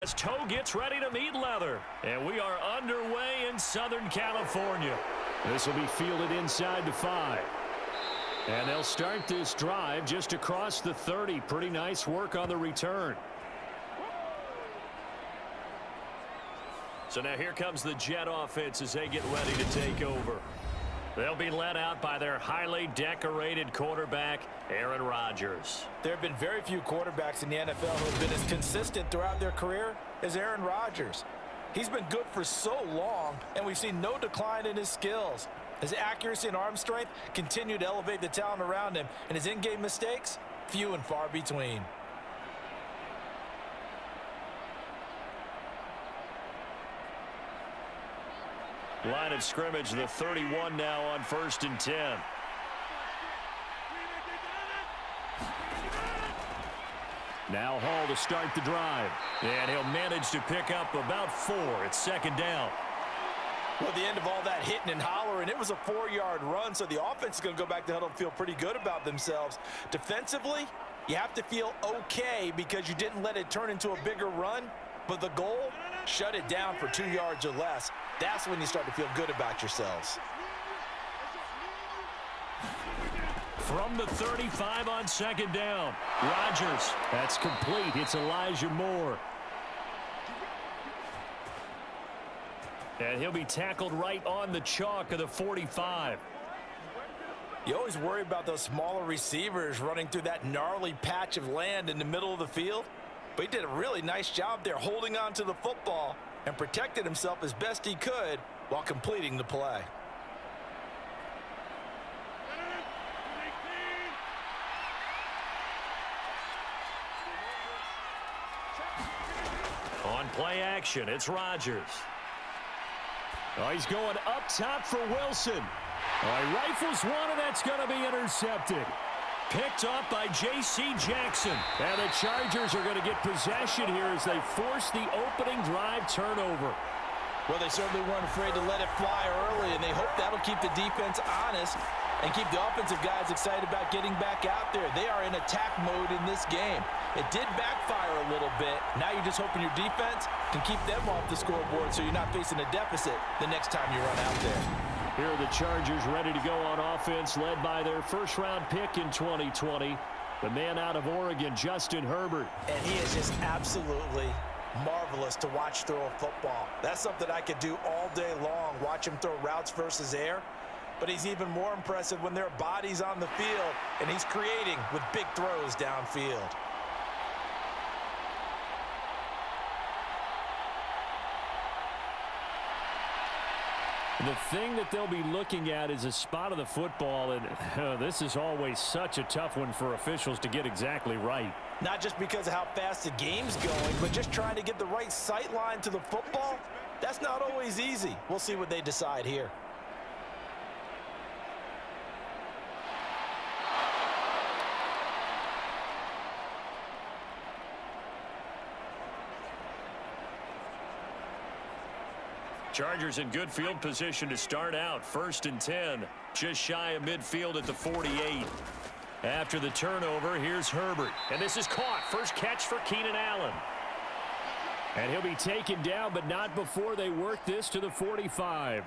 As toe gets ready to meet leather. And we are underway in Southern California. This will be fielded inside the 5. And they'll start this drive just across the 30. Pretty nice work on the return. So now here comes the Jet offense as they get ready to take over. They'll be led out by their highly decorated quarterback, Aaron Rodgers. There have been very few quarterbacks in the NFL who have been as consistent throughout their career as Aaron Rodgers. He's been good for so long, and we've seen no decline in his skills. His accuracy and arm strength continue to elevate the talent around him, and his in-game mistakes, few and far between. Line of scrimmage, the 31 now on 1st and 10. Now Hall to start the drive. And he'll manage to pick up about 4 at 2nd down. Well, at the end of all that hitting and hollering, it was a 4-yard run, so the offense is going to go back to huddle and feel pretty good about themselves. Defensively, you have to feel okay because you didn't let it turn into a bigger run. But the goal, shut it down for 2 yards or less. That's when you start to feel good about yourselves. From the 35 on 2nd down. Rodgers, that's complete. It's Elijah Moore. And he'll be tackled right on the chalk of the 45. You always worry about those smaller receivers running through that gnarly patch of land in the middle of the field. But he did a really nice job there holding on to the football and protected himself as best he could while completing the play. On play action, it's Rodgers. Oh, he's going up top for Wilson. Oh, he rifles one, and that's going to be intercepted. Picked off by J.C. Jackson. And the Chargers are going to get possession here as they force the opening drive turnover. Well, they certainly weren't afraid to let it fly early, and they hope that'll keep the defense honest and keep the offensive guys excited about getting back out there. They are in attack mode in this game. It did backfire a little bit. Now you're just hoping your defense can keep them off the scoreboard so you're not facing a deficit the next time you run out there. Here are the Chargers ready to go on offense, led by their first-round pick in 2020, the man out of Oregon, Justin Herbert. And he is just absolutely marvelous to watch throw a football. That's something I could do all day long, watch him throw routes versus air. But he's even more impressive when there are bodies on the field, and he's creating with big throws downfield. The thing that they'll be looking at is a spot of the football, and this is always such a tough one for officials to get exactly right. Not just because of how fast the game's going, but just trying to get the right sight line to the football. That's not always easy. We'll see what they decide here. Chargers in good field position to start out. 1st and 10, just shy of midfield at the 48. After the turnover, here's Herbert. And this is caught. First catch for Keenan Allen. And he'll be taken down, but not before they work this to the 45.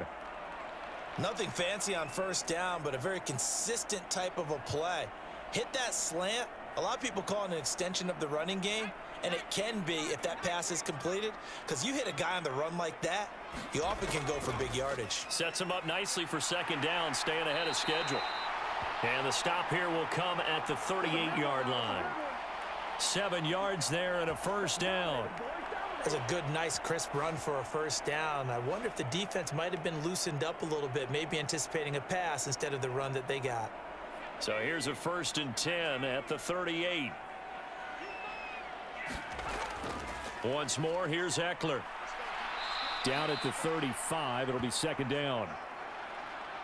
Nothing fancy on 1st down, but a very consistent type of a play. Hit that slant. A lot of people call it an extension of the running game, and it can be if that pass is completed, because you hit a guy on the run like that, you often can go for big yardage. Sets him up nicely for 2nd down, staying ahead of schedule. And the stop here will come at the 38-yard line. 7 yards there and a 1st down. That's a good, nice, crisp run for a 1st down. I wonder if the defense might have been loosened up a little bit, maybe anticipating a pass instead of the run that they got. So here's a 1st and 10 at the 38. Once more, here's Eckler. Down at the 35, it'll be 2nd down.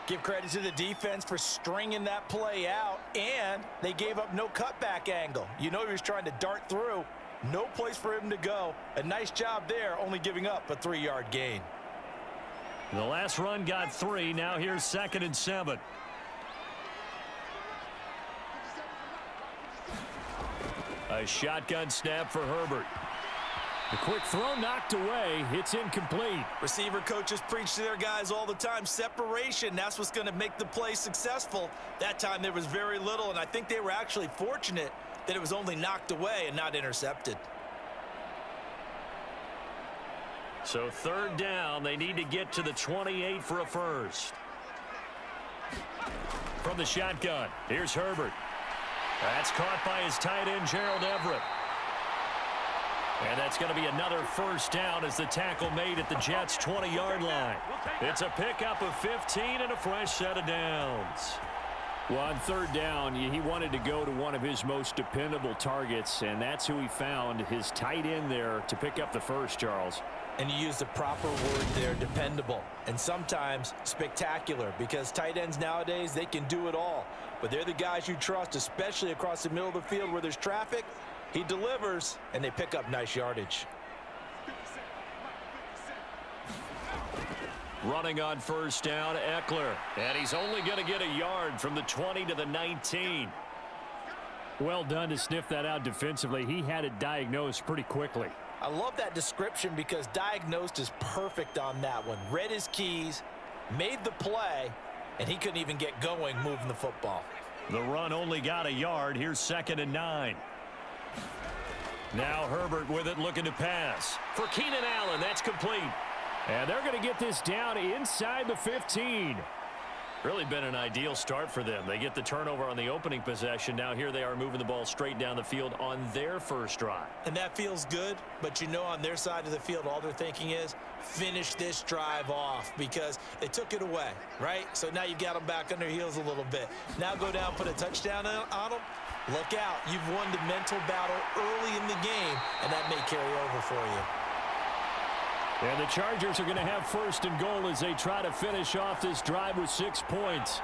Give credit to the defense for stringing that play out, and they gave up no cutback angle. You know he was trying to dart through. No place for him to go. A nice job there, only giving up a 3-yard gain. The last run got 3. Now here's 2nd and 7. A shotgun snap for Herbert. The quick throw knocked away. It's incomplete. Receiver coaches preach to their guys all the time. Separation, that's what's going to make the play successful. That time there was very little, and I think they were actually fortunate that it was only knocked away and not intercepted. So third down, they need to get to the 28 for a first. From the shotgun, here's Herbert. That's caught by his tight end, Gerald Everett. And that's going to be another first down as the tackle made at the Jets' 20-yard line. It's a pickup of 15 and a fresh set of downs. Well, on third down, he wanted to go to one of his most dependable targets, and that's who he found, his tight end there, to pick up the first, Charles. And you used the proper word there, dependable, and sometimes spectacular, because tight ends nowadays, they can do it all. But they're the guys you trust, especially across the middle of the field where there's traffic. He delivers, and they pick up nice yardage. Running on first down, Eckler. And he's only going to get a yard from the 20 to the 19. Well done to sniff that out defensively. He had it diagnosed pretty quickly. I love that description because diagnosed is perfect on that one. Read his keys, made the play, and he couldn't even get going moving the football. The run only got a yard. Here's 2nd and 9. Now Herbert with it, looking to pass. For Keenan Allen, that's complete. And they're going to get this down inside the 15. Really been an ideal start for them. They get the turnover on the opening possession. Now here they are moving the ball straight down the field on their first drive. And that feels good, but you know on their side of the field, all they're thinking is finish this drive off because they took it away, right? So now you've got them back on their heels a little bit. Now go down, put a touchdown on them. Look out. You've won the mental battle early in the game, and that may carry over for you. And the Chargers are going to have 1st and goal as they try to finish off this drive with 6 points.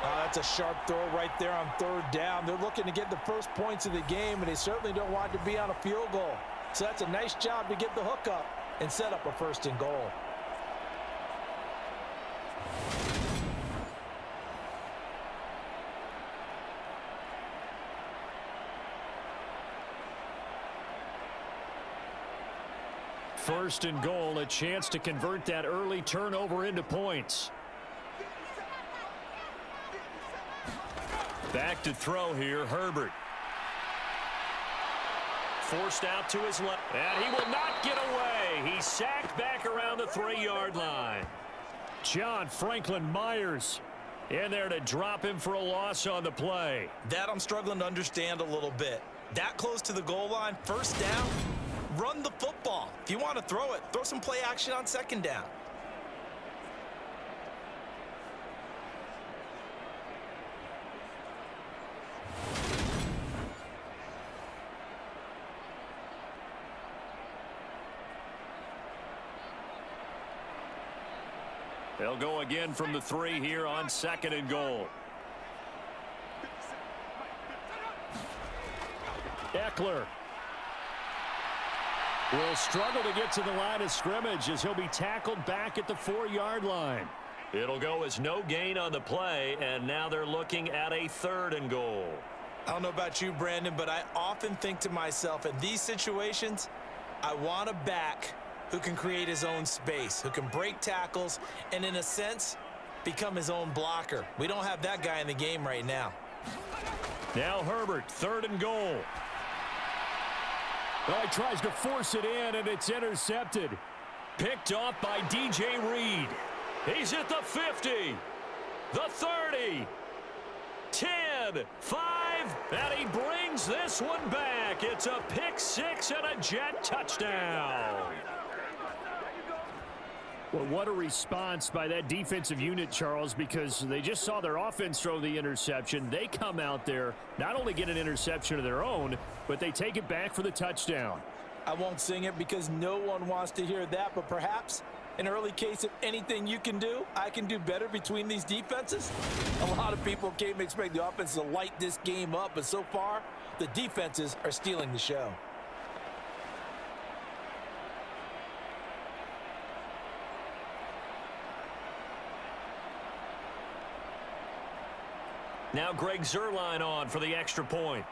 That's a sharp throw right there on third down. They're looking to get the first points of the game, and they certainly don't want to be on a field goal. So that's a nice job to get the hook up and set up a 1st and goal. First and goal, a chance to convert that early turnover into points. Back to throw here, Herbert. Forced out to his left, and he will not get away. He's sacked back around the 3-yard line. John Franklin Myers in there to drop him for a loss on the play. That I'm struggling to understand a little bit. That close to the goal line, first down. Run the football. If you want to throw it, throw some play action on 2nd down. They'll go again from the 3 here on 2nd and goal. Eckler will struggle to get to the line of scrimmage as he'll be tackled back at the 4-yard line. It'll go as no gain on the play, and now they're looking at a 3rd and goal. I don't know about you, Brandon, but I often think to myself, in these situations, I want a back who can create his own space, who can break tackles, and in a sense, become his own blocker. We don't have that guy in the game right now. Now Herbert, 3rd and goal. Well, he tries to force it in, and it's intercepted. Picked off by DJ Reed. He's at the 50, the 30, 10, 5, and he brings this one back. It's a pick-6 and a Jet touchdown. Well, what a response by that defensive unit, Charles, because they just saw their offense throw the interception. They come out there, not only get an interception of their own, but they take it back for the touchdown. I won't sing it because no one wants to hear that, but perhaps an early case of anything you can do, I can do better between these defenses. A lot of people came to expect the offense to light this game up, but so far, the defenses are stealing the show. Now Greg Zuerlein on for the extra point.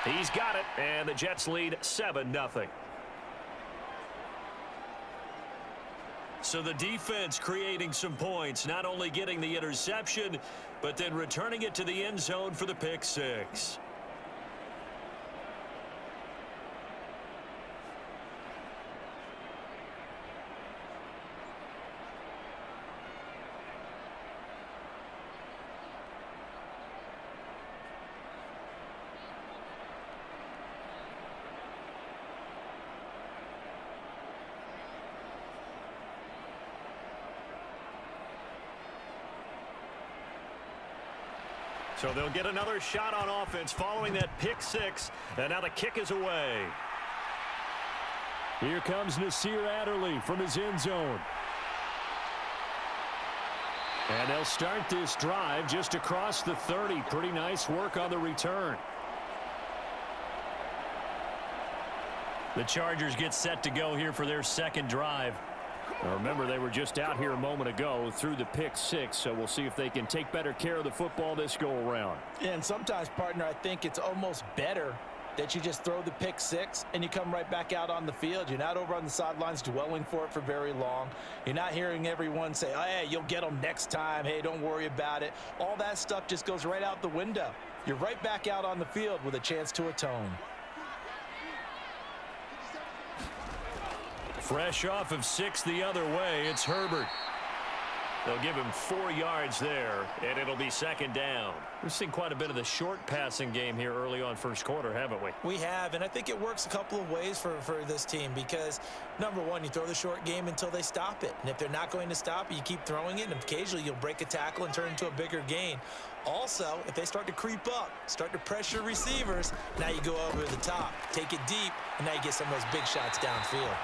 He's got it, and the Jets lead 7-0. So the defense creating some points, not only getting the interception, but then returning it to the end zone for the pick six. So they'll get another shot on offense following that pick six, and now the kick is away. Here comes Nasir Adderley from his end zone. And they'll start this drive just across the 30. Pretty nice work on the return. The Chargers get set to go here for their second drive. Now remember, they were just out here a moment ago through the pick six, so we'll see if they can take better care of the football this go-around. And sometimes, partner, I think it's almost better that you just throw the pick six and you come right back out on the field. You're not over on the sidelines dwelling for it for very long. You're not hearing everyone say, oh, hey, you'll get them next time. Hey, don't worry about it. All that stuff just goes right out the window. You're right back out on the field with a chance to atone. Fresh off of 6 the other way, it's Herbert. They'll give him 4 yards there, and it'll be second down. We've seen quite a bit of the short passing game here early on first quarter, haven't we? We have, and I think it works a couple of ways for this team because, number one, you throw the short game until they stop it. And if they're not going to stop it, you keep throwing it, and occasionally you'll break a tackle and turn into a bigger gain. Also, if they start to creep up, start to pressure receivers, now you go over the top, take it deep, and now you get some of those big shots downfield.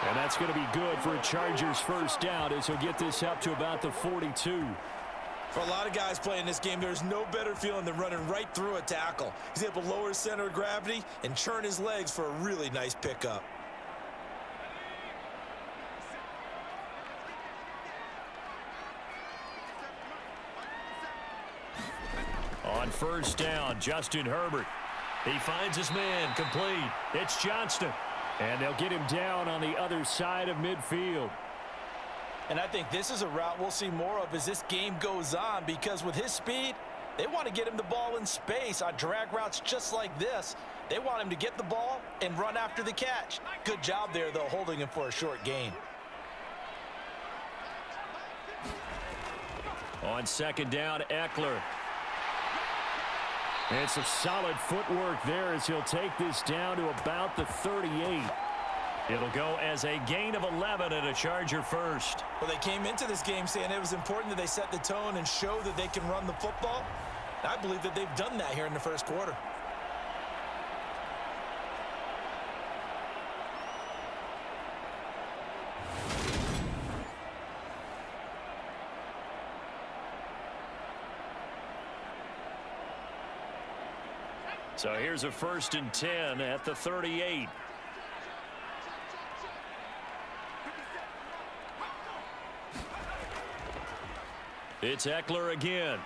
And that's going to be good for a Chargers first down as he'll get this up to about the 42. For a lot of guys playing this game, there's no better feeling than running right through a tackle. He's able to lower his center of gravity and churn his legs for a really nice pickup. On first down, Justin Herbert. He finds his man, complete. It's Johnston. And they'll get him down on the other side of midfield. And I think this is a route we'll see more of as this game goes on because with his speed, they want to get him the ball in space on drag routes just like this. They want him to get the ball and run after the catch. Good job there, though, holding him for a short gain. On second down, Eckler. And some solid footwork there as he'll take this down to about the 38. It'll go as a gain of 11 and a Charger first. Well, they came into this game saying it was important that they set the tone and show that they can run the football. I believe that they've done that here in the first quarter. So here's a 1st and 10 at the 38. It's Eckler again.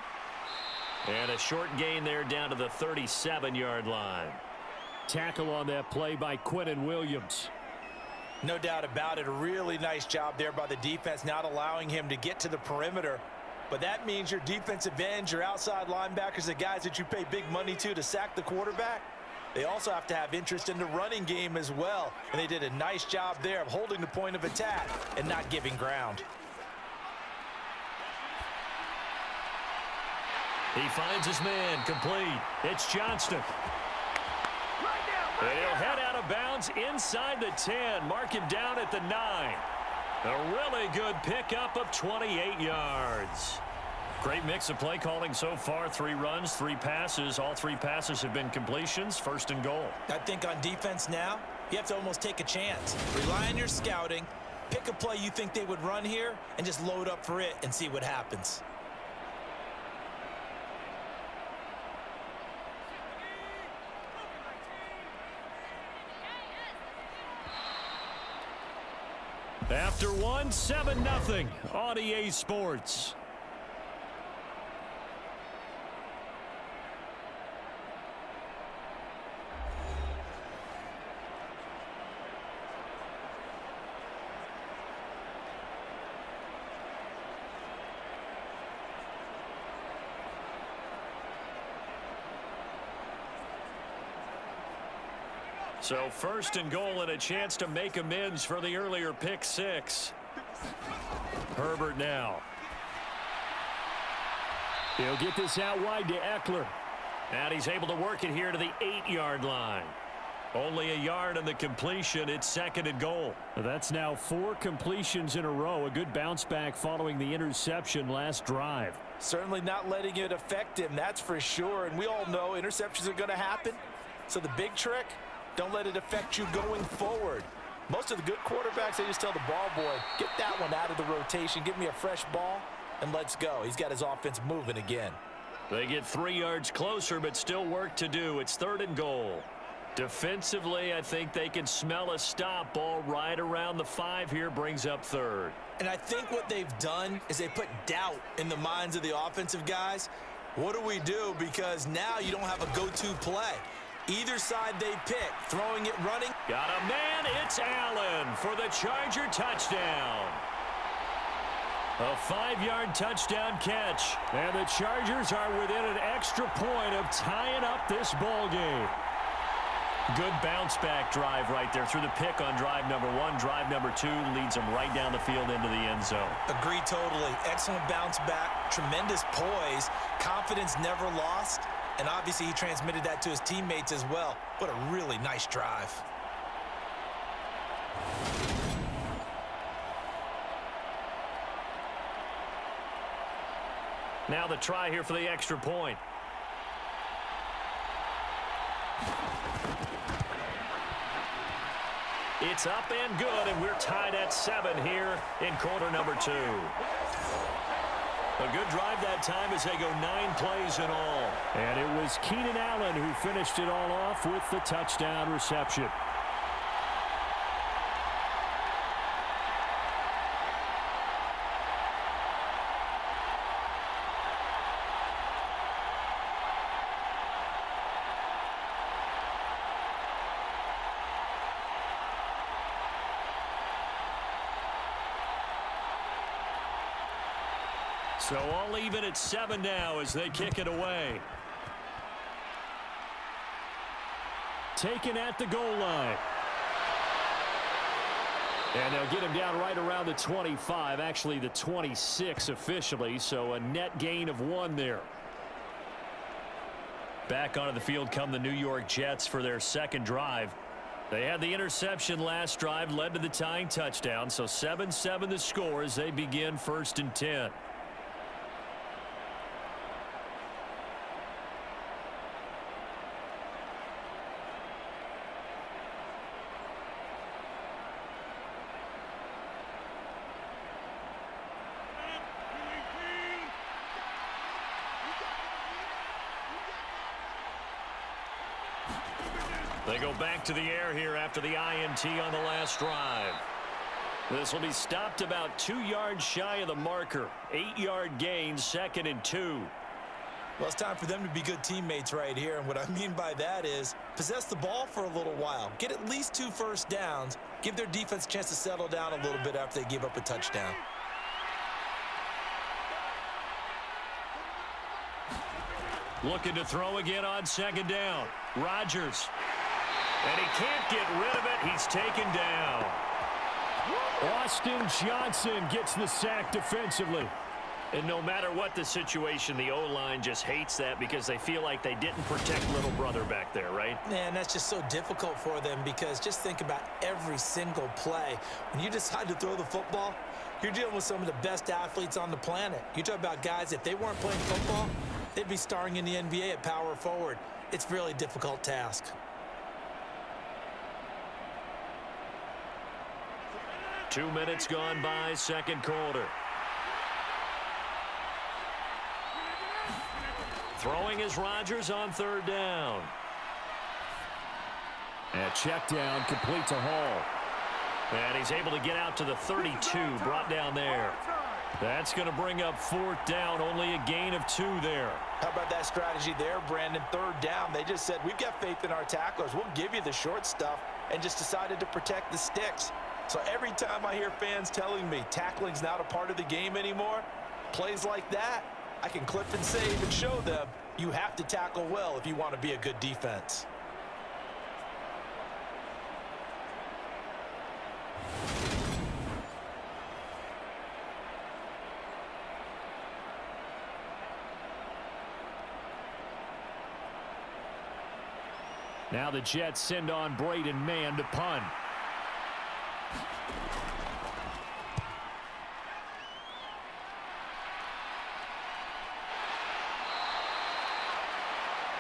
And a short gain there down to the 37-yard line. Tackle on that play by Quinnen Williams. No doubt about it. A really nice job there by the defense, not allowing him to get to the perimeter. But that means your defensive ends, your outside linebackers, the guys that you pay big money to sack the quarterback, they also have to have interest in the running game as well. And they did a nice job there of holding the point of attack and not giving ground. He finds his man, complete. It's Johnston. And he'll head out of bounds inside the 10, mark him down at the 9. A really good pickup of 28 yards. Great mix of play calling so far. 3 runs, 3 passes. All 3 passes have been completions. 1st and goal. I think on defense now, you have to almost take a chance. Rely on your scouting. Pick a play you think they would run here and just load up for it and see what happens. After one, 7-0 on EA Sports. So first and goal and a chance to make amends for the earlier pick six. Herbert now. He'll get this out wide to Eckler. And he's able to work it here to the 8-yard line. Only a yard on the completion. It's second and goal. That's now 4 completions in a row. A good bounce back following the interception last drive. Certainly not letting it affect him, that's for sure. And we all know interceptions are going to happen. So the big trick, don't let it affect you going forward. Most of the good quarterbacks, they just tell the ball boy, get that one out of the rotation, give me a fresh ball, and let's go. He's got his offense moving again. They get 3 yards closer, but still work to do. It's third and goal. Defensively, I think they can smell a stop ball right around the 5 here, brings up third. And I think what they've done is they put doubt in the minds of the offensive guys. What do we do? Because now you don't have a go-to play. Either side they pick, throwing it, running. Got a man, it's Allen for the Charger touchdown. A 5-yard touchdown catch. And the Chargers are within an extra point of tying up this ball game. Good bounce back drive right there through the pick on drive number 1. Drive number 2 leads them right down the field into the end zone. Agree totally. Excellent bounce back, tremendous poise, confidence never lost, and obviously he transmitted that to his teammates as well. What a really nice drive. Now the try here for the extra point. It's up and good, and we're tied at 7 here in quarter number 2. A good drive that time as they go 9 plays in all. And it was Keenan Allen who finished it all off with the touchdown reception. So all even at 7 now as they kick it away. Taken at the goal line. And they'll get him down right around the 25, actually the 26 officially, so a net gain of 1 there. Back onto the field come the New York Jets for their second drive. They had the interception last drive, led to the tying touchdown, so 7-7 the score as they begin first and 10. They go back to the air here after the INT on the last drive. This will be stopped about 2 yards shy of the marker. 8-yard gain, second and 2. Well, it's time for them to be good teammates right here. And what I mean by that is possess the ball for a little while. Get at least 2 first downs. Give their defense a chance to settle down a little bit after they give up a touchdown. Looking to throw again on second down. Rodgers. And he can't get rid of it. He's taken down. Austin Johnson gets the sack defensively. And no matter what the situation, the O-line just hates that because they feel like they didn't protect little brother back there, right? Man, that's just so difficult for them because just think about every single play. When you decide to throw the football, you're dealing with some of the best athletes on the planet. You talk about guys, if they weren't playing football, they'd be starring in the NBA at power forward. It's a really difficult task. Two minutes gone by, second quarter. Throwing is Rodgers on third down. And check down, complete to Hall. And he's able to get out to the 32, brought down there. That's going to bring up fourth down, only a gain of 2 there. How about that strategy there, Brandon? Third down, they just said, we've got faith in our tacklers. We'll give you the short stuff, and just decided to protect the sticks. So every time I hear fans telling me tackling's not a part of the game anymore, plays like that, I can clip and save and show them you have to tackle well if you want to be a good defense. Now the Jets send on Braden Mann to punt.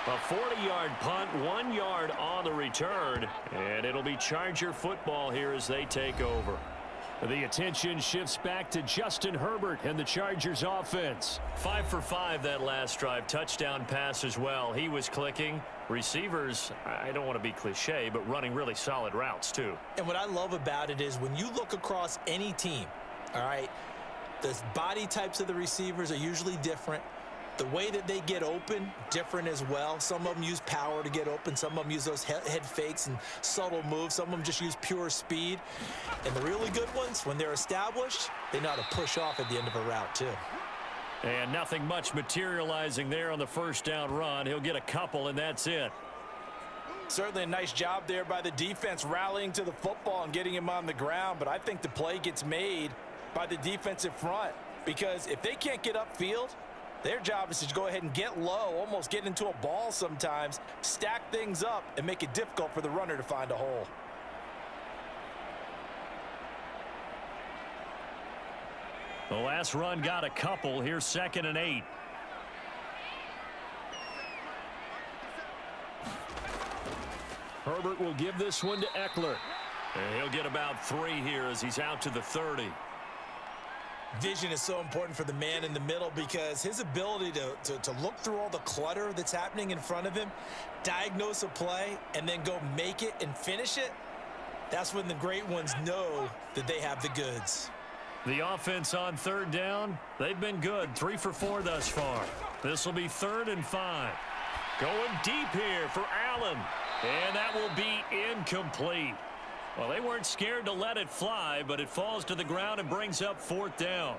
A 40-yard punt, 1 yard on the return, and it'll be Charger football here as they take over. The attention shifts back to Justin Herbert and the Chargers offense. 5 for 5 that last drive. Touchdown pass as well. He was clicking. Receivers, I don't want to be cliche, but running really solid routes too. And what I love about it is when you look across any team, all right, the body types of the receivers are usually different. The way that they get open, different as well. Some of them use power to get open. Some of them use those head fakes and subtle moves. Some of them just use pure speed. And the really good ones, when they're established, they know how to push off at the end of a route too. And nothing much materializing there on the first down run. He'll get a couple, and that's it. Certainly a nice job there by the defense rallying to the football and getting him on the ground. But I think the play gets made by the defensive front, because if they can't get upfield, their job is to go ahead and get low, almost get into a ball sometimes, stack things up, and make it difficult for the runner to find a hole. The last run got a couple. Here's 2nd and 8. Herbert will give this one to Eckler. And he'll get about 3 here as he's out to the 30. Vision is so important for the man in the middle, because his ability to look through all the clutter that's happening in front of him, diagnose a play, and then go make it and finish it, that's when the great ones know that they have the goods. The offense on 3rd down, they've been good. 3 for 4 thus far. This will be 3rd and 5. Going deep here for Allen. And that will be incomplete. Well, they weren't scared to let it fly, but it falls to the ground and brings up 4th down.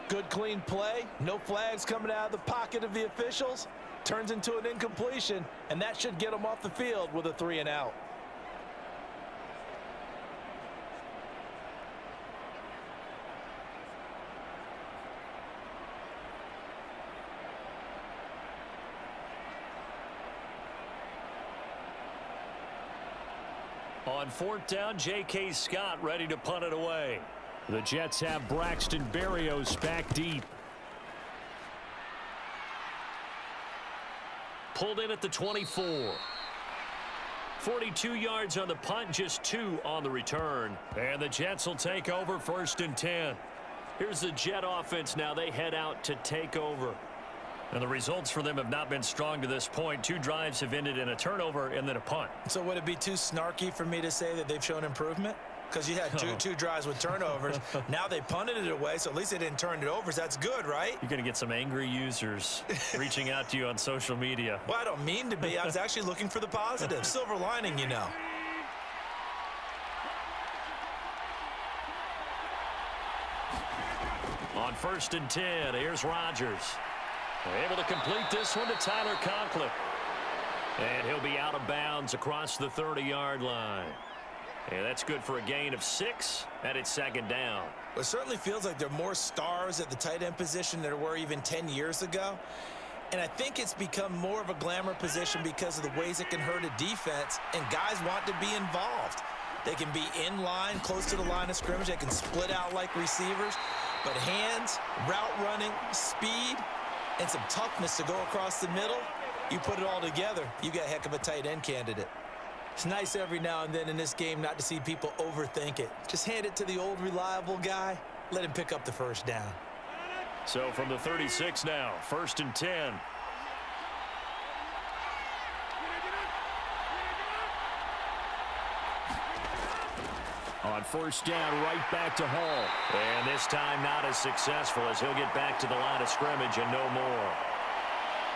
Good, clean play. No flags coming out of the pocket of the officials. Turns into an incompletion, and that should get them off the field with a 3 and out. On 4th down, J.K. Scott ready to punt it away. The Jets have Braxton Berrios back deep. Pulled in at the 24. 42 yards on the punt, just 2 on the return. And the Jets will take over 1st and 10. Here's the Jet offense now. They head out to take over. And the results for them have not been strong to this point. 2 drives have ended in a turnover and then a punt. So would it be too snarky for me to say that they've shown improvement? Because you had two drives with turnovers. Now they punted it away, so at least they didn't turn it over. So that's good, right? You're going to get some angry users reaching out to you on social media. Well, I don't mean to be. I was actually looking for the positive. Silver lining, you know. On 1st and 10, here's Rodgers. Able to complete this one to Tyler Conklin. And he'll be out of bounds across the 30-yard line. And that's good for a gain of 6, and it's 2nd down. It certainly feels like there are more stars at the tight end position than there were even 10 years ago. And I think it's become more of a glamour position because of the ways it can hurt a defense, and guys want to be involved. They can be in line, close to the line of scrimmage. They can split out like receivers. But hands, route running, speed, and some toughness to go across the middle, you put it all together, you got a heck of a tight end candidate. It's nice every now and then in this game not to see people overthink it. Just hand it to the old reliable guy, let him pick up the 1st down. So from the 36 now, 1st and 10. On 1st down, right back to Hall. And this time not as successful as he'll get back to the line of scrimmage and no more.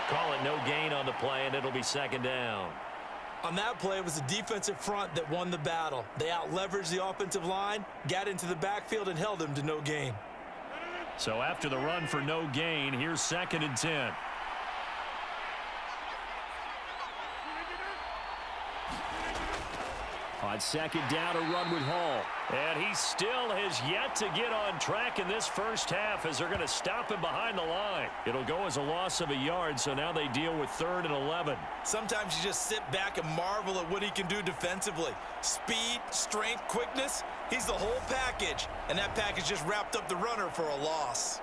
Call it no gain on the play, and it'll be 2nd down. On that play, it was the defensive front that won the battle. They out-leveraged the offensive line, got into the backfield, and held them to no gain. So after the run for no gain, here's 2nd and 10. On second down, a run with Hall. And he still has yet to get on track in this first half as they're going to stop him behind the line. It'll go as a loss of a yard, so now they deal with 3rd and 11. Sometimes you just sit back and marvel at what he can do defensively. Speed, strength, quickness, he's the whole package. And that package just wrapped up the runner for a loss.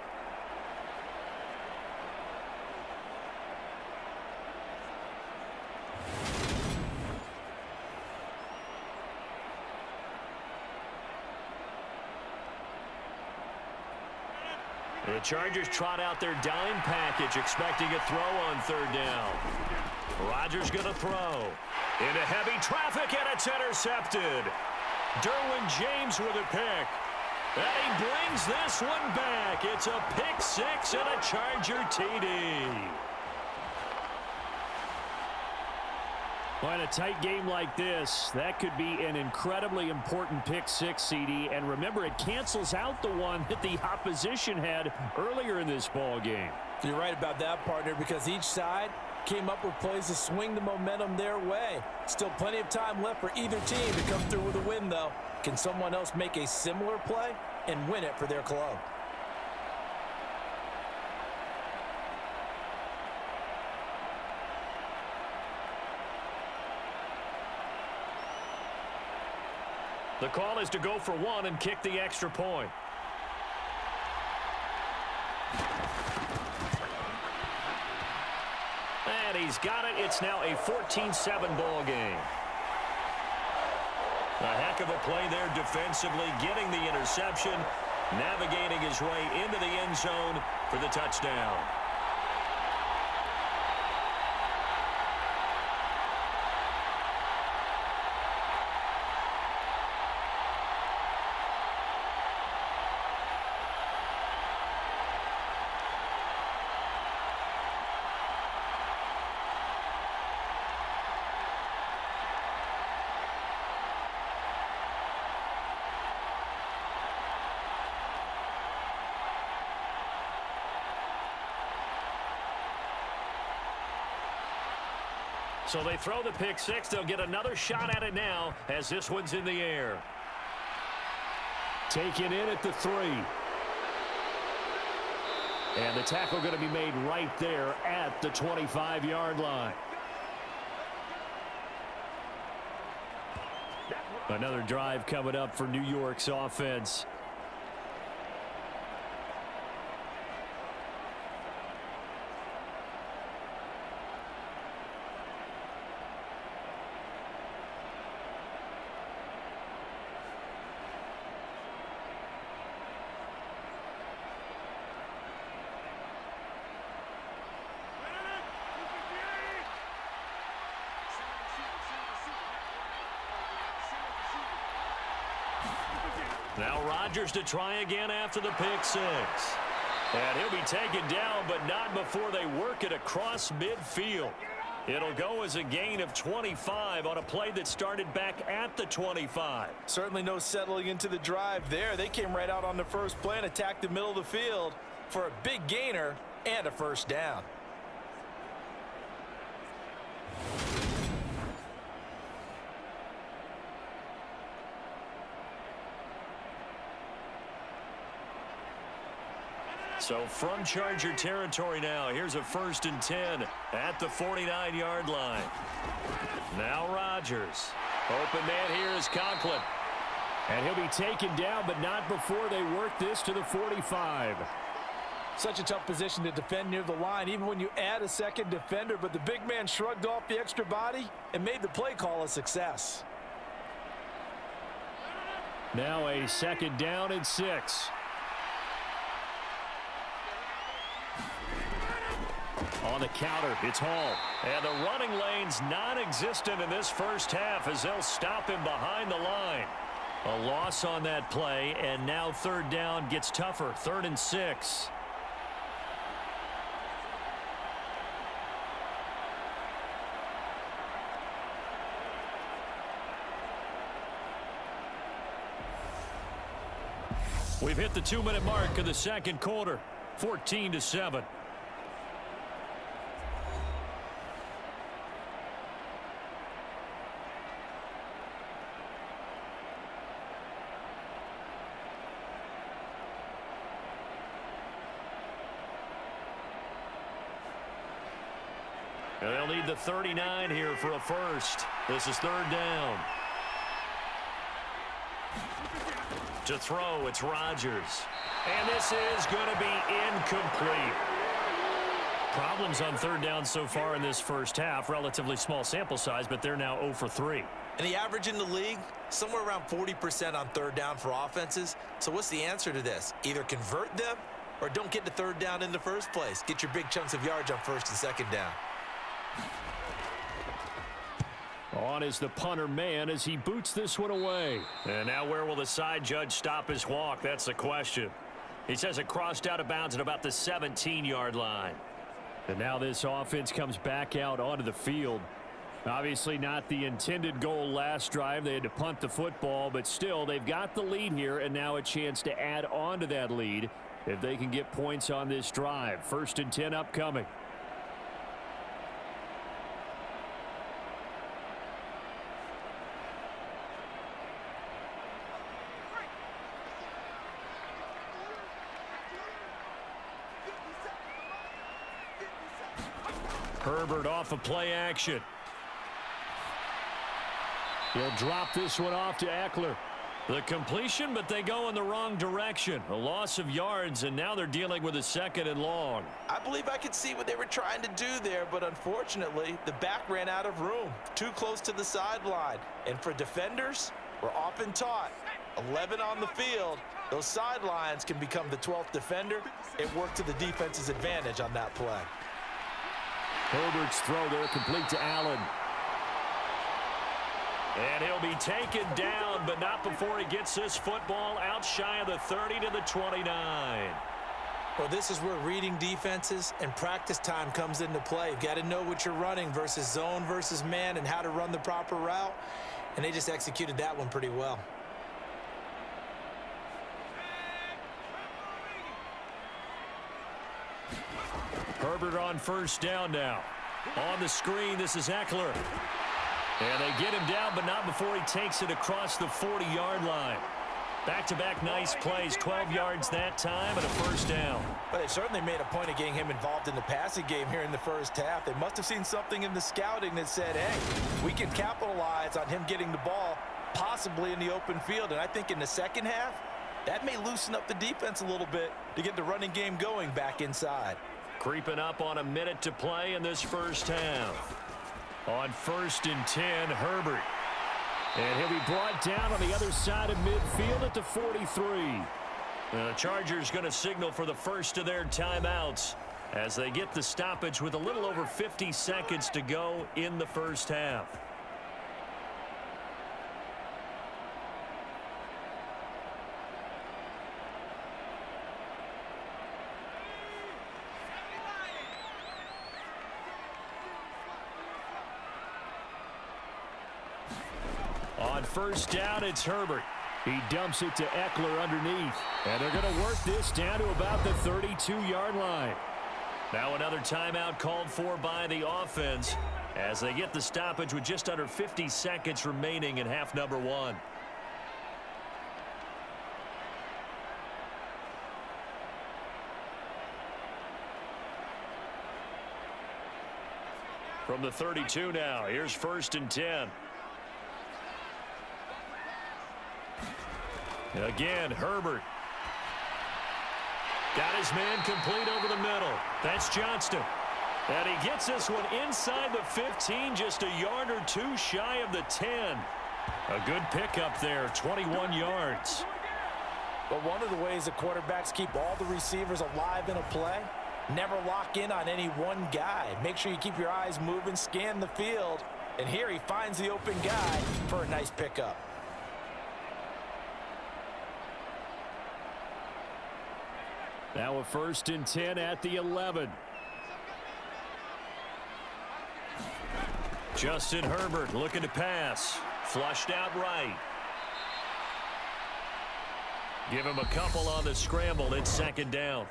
The Chargers trot out their dime package, expecting a throw on 3rd down. Rodgers going to throw. Into heavy traffic, and it's intercepted. Derwin James with a pick. And he brings this one back. It's a pick 6 and a Charger TD. Well, in a tight game like this, that could be an incredibly important pick 6, CD. And remember, it cancels out the one that the opposition had earlier in this ball game. You're right about that, partner, because each side came up with plays to swing the momentum their way. Still plenty of time left for either team to come through with a win, though. Can someone else make a similar play and win it for their club? The call is to go for 1 and kick the extra point. And he's got it. It's now a 14-7 ball game. A heck of a play there defensively, getting the interception, navigating his way into the end zone for the touchdown. So they throw the pick 6. They'll get another shot at it now as this one's in the air. Taken in at the 3. And the tackle going to be made right there at the 25-yard line. Another drive coming up for New York's offense. Now Rodgers to try again after the pick 6. And he'll be taken down, but not before they work it across midfield. It'll go as a gain of 25 on a play that started back at the 25. Certainly no settling into the drive there. They came right out on the first play and attacked the middle of the field for a big gainer and a first down. So from Charger territory now, here's a 1st and 10 at the 49-yard line. Now Rodgers. Open man here is Conklin. And he'll be taken down, but not before they work this to the 45. Such a tough position to defend near the line, even when you add a second defender, but the big man shrugged off the extra body and made the play call a success. Now a 2nd down and 6. On the counter, it's Hall. And the running lane's non-existent in this first half as they'll stop him behind the line. A loss on that play, and now 3rd down gets tougher. 3rd and 6. We've hit the 2-minute mark of the second quarter. 14-7. need the 39 here for a first. This is third down. To throw, it's Rodgers. And this is going to be incomplete. Problems on third down so far in this first half. Relatively small sample size, but they're now 0 for 3. And the average in the league, somewhere around 40% on third down for offenses. So what's the answer to this? Either convert them or don't get to third down in the first place. Get your big chunks of yards on first and second down. On is the punter man as he boots this one away. And now where will the side judge stop his walk? That's the question. He says it crossed out of bounds at about the 17-yard line. And now this offense comes back out onto the field. Obviously not the intended goal last drive. They had to punt the football, but still they've got the lead here and now a chance to add on to that lead if they can get points on this drive. 1st and 10 upcoming. Herbert off of play action. He'll drop this one off to Eckler. The completion, but they go in the wrong direction. A loss of yards, and now they're dealing with a 2nd and long. I believe I could see what they were trying to do there, but unfortunately, the back ran out of room. Too close to the sideline. And for defenders, we're often taught, 11 on the field, those sidelines can become the 12th defender. It worked to the defense's advantage on that play. Herbert's throw there complete to Allen. And he'll be taken down, but not before he gets this football out shy of the 30 to the 29. Well, this is where reading defenses and practice time comes into play. You've got to know what you're running versus zone versus man and how to run the proper route. And they just executed that one pretty well. Herbert on 1st down now. On the screen, this is Eckler. And they get him down, but not before he takes it across the 40-yard line. Back-to-back nice plays, 12 yards that time and a 1st down. But they certainly made a point of getting him involved in the passing game here in the first half. They must have seen something in the scouting that said, hey, we can capitalize on him getting the ball possibly in the open field. And I think in the second half, that may loosen up the defense a little bit to get the running game going back inside. Creeping up on a minute to play in this first half. On 1st and 10, Herbert. And he'll be brought down on the other side of midfield at the 43. The Chargers going to signal for the first of their timeouts as they get the stoppage with a little over 50 seconds to go in the first half. On 1st down, it's Herbert. He dumps it to Eckler underneath. And they're going to work this down to about the 32-yard line. Now another timeout called for by the offense as they get the stoppage with just under 50 seconds remaining in half number 1. From the 32 now, here's 1st and 10. Again, Herbert. Got his man complete over the middle. That's Johnston. And he gets this one inside the 15, just a yard or two shy of the 10. A good pickup there, 21 yards. But one of the ways the quarterbacks keep all the receivers alive in a play, never lock in on any one guy. Make sure you keep your eyes moving, scan the field. And here he finds the open guy for a nice pickup. Now a 1st and 10 at the 11. Justin Herbert looking to pass. Flushed out right. Give him a couple on the scramble. It's 2nd down.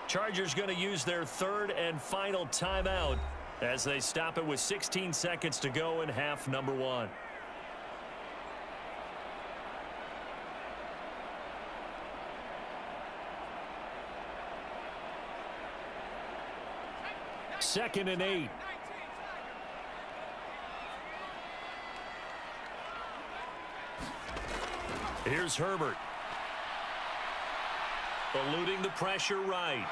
Chargers going to use their 3rd and final timeout as they stop it with 16 seconds to go in half number 1. Second and 8. Here's Herbert. Eluding the pressure right.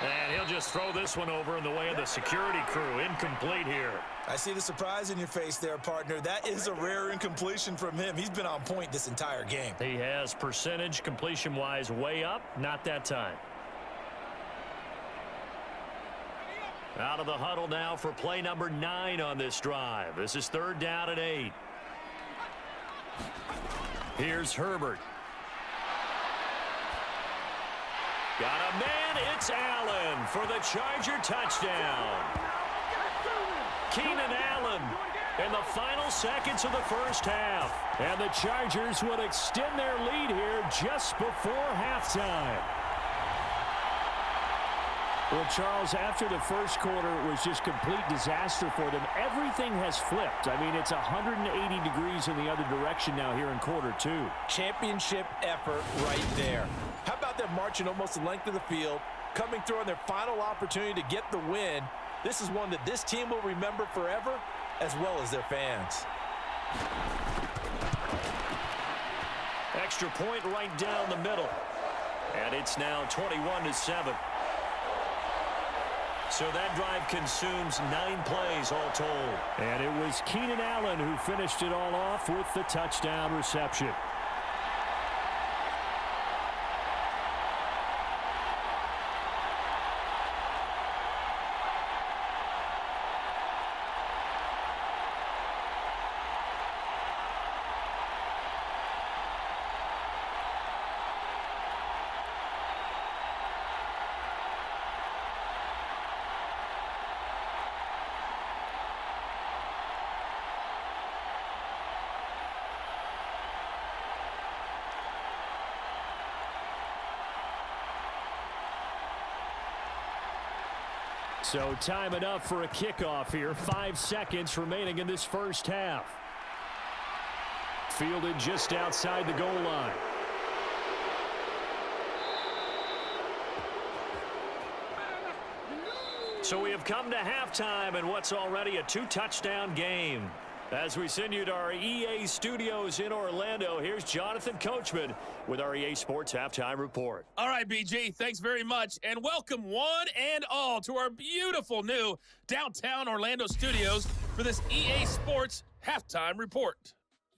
And he'll just throw this one over in the way of the security crew. Incomplete here. I see the surprise in your face there, partner. That is a rare incompletion from him. He's been on point this entire game. He has percentage completion-wise way up. Not that time. Out of the huddle now for play number 9 on this drive. This is 3rd down and 8. Here's Herbert. Got a man. It's Allen for the Charger touchdown. Keenan Allen in the final seconds of the first half. And the Chargers would extend their lead here just before halftime. Well, Charles, after the first quarter, it was just complete disaster for them. Everything has flipped. I mean, it's 180 degrees in the other direction now here in quarter 2. Championship effort right there. How about them marching almost the length of the field, coming through on their final opportunity to get the win? This is one that this team will remember forever, as well as their fans. Extra point right down the middle. And it's now 21-7. So that drive consumes 9 plays all told. And it was Keenan Allen who finished it all off with the touchdown reception. So time enough for a kickoff here. 5 seconds remaining in this first half. Fielded just outside the goal line. So we have come to halftime in what's already a 2-touchdown game. As we send you to our EA studios in Orlando, here's Jonathan Coachman with our EA Sports Halftime Report. All right, BG, thanks very much, and welcome one and all to our beautiful new downtown Orlando studios for this EA Sports Halftime Report.